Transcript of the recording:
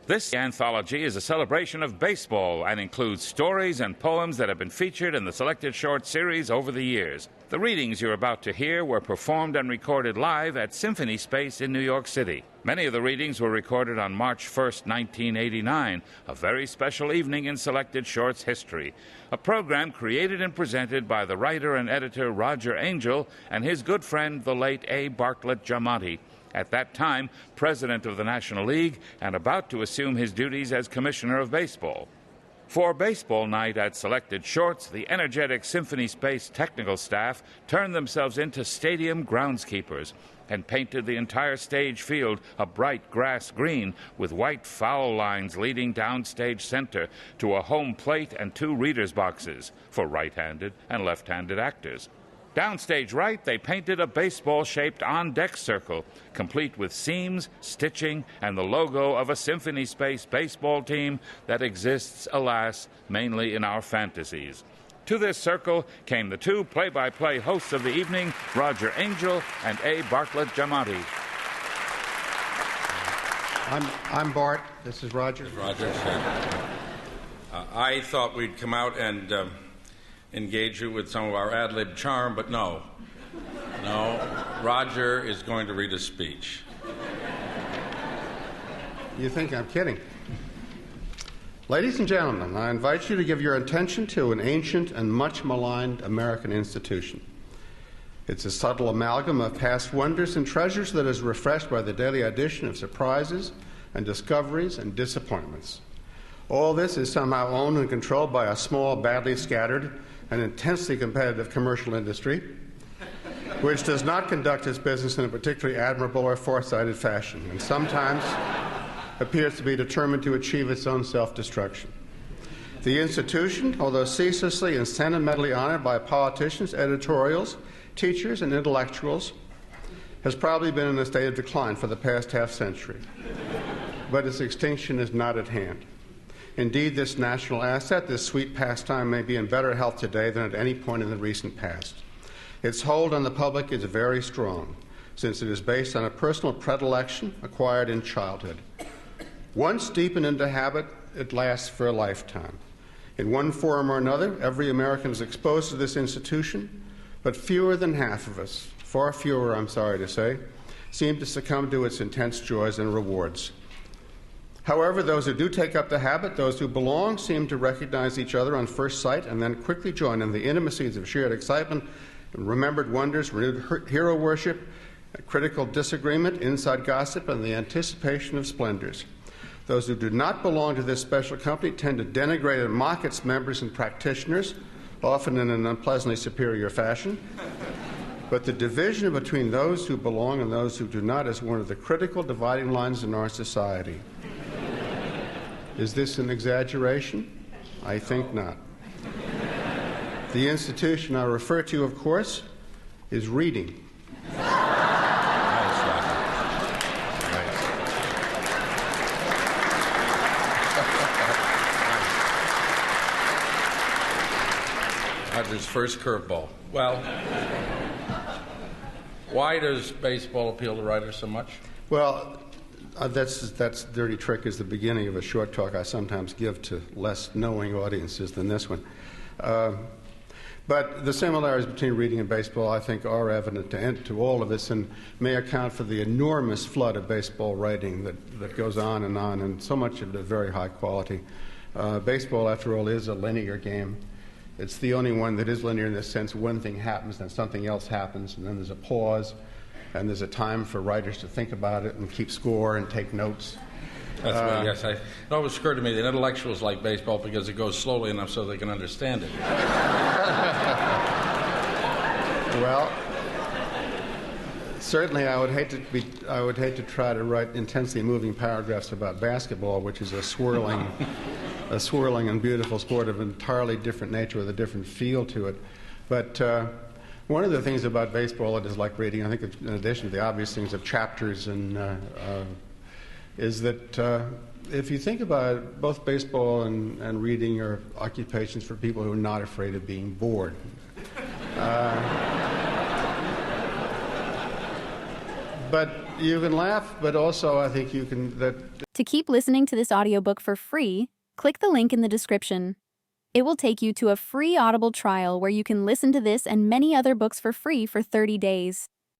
This anthology is a celebration of baseball and includes stories and poems that have been featured in the Selected Short series over the years. The readings you're about to hear were performed and recorded live at Symphony Space in New York City. Many of the readings were recorded on March 1st, 1989, a very special evening in Selected Shorts history. A program created and presented by the writer and editor Roger Angell and his good friend, the late A. Bartlett Giamatti, at that time president of the National League and about to assume his duties as commissioner of baseball. For baseball night at Selected Shorts, the energetic Symphony Space technical staff turned themselves into stadium groundskeepers and painted the entire stage field a bright grass green with white foul lines leading downstage center to a home plate and 2 readers' boxes for right-handed and left-handed actors. Downstage right, they painted a baseball-shaped on-deck circle, complete with seams, stitching, and the logo of a Symphony Space baseball team that exists, alas, mainly in our fantasies. To this circle came the 2 play-by-play hosts of the evening, Roger Angell and A. Bartlett Giamatti. I'm Bart. This is Roger. Roger. I thought we'd come out and engage you with some of our ad-lib charm, but no. Roger is going to read a speech. You think I'm kidding? Ladies and gentlemen, I invite you to give your attention to an ancient and much maligned American institution. It's a subtle amalgam of past wonders and treasures that is refreshed by the daily addition of surprises and discoveries and disappointments. All this is somehow owned and controlled by a small, badly scattered, and intensely competitive commercial industry, which does not conduct its business in a particularly admirable or foresighted fashion, and sometimes appears to be determined to achieve its own self-destruction. The institution, although ceaselessly and sentimentally honored by politicians, editorials, teachers, and intellectuals, has probably been in a state of decline for the past half-century. But its extinction is not at hand. Indeed, this national asset, this sweet pastime, may be in better health today than at any point in the recent past. Its hold on the public is very strong, since it is based on a personal predilection acquired in childhood. Once deepened into habit, it lasts for a lifetime. In one form or another, every American is exposed to this institution, but fewer than half of us, far fewer, I'm sorry to say, seem to succumb to its intense joys and rewards. However, those who do take up the habit, those who belong, seem to recognize each other on first sight and then quickly join in the intimacies of shared excitement, remembered wonders, renewed hero worship, critical disagreement, inside gossip, and the anticipation of splendors. Those who do not belong to this special company tend to denigrate and mock its members and practitioners, often in an unpleasantly superior fashion. But the division between those who belong and those who do not is one of the critical dividing lines in our society. Is this an exaggeration? I think not. The institution I refer to, of course, is reading. Roger's first curveball. Well, why does baseball appeal to writers so much? Well, that's dirty trick is the beginning of a short talk I sometimes give to less knowing audiences than this one. But the similarities between reading and baseball, I think, are evident to all of us and may account for the enormous flood of baseball writing that goes on, and so much of it very high quality. Baseball, after all, is a linear game. It's the only one that is linear in the sense one thing happens, then something else happens, and then there's a pause, and there's a time for writers to think about it and keep score and take notes. That's right, yes. It always occurred to me that intellectuals like baseball because it goes slowly enough so they can understand it. Well, certainly I would hate to try to write intensely moving paragraphs about basketball, which is a swirling and beautiful sport of an entirely different nature with a different feel to it. But one of the things about baseball that is like reading, I think in addition to the obvious things of chapters, is that if you think about it, both baseball and reading are occupations for people who are not afraid of being bored. But You can laugh, but also I think you can... To keep listening to this audiobook for free, click the link in the description. It will take you to a free Audible trial where you can listen to this and many other books for free for 30 days.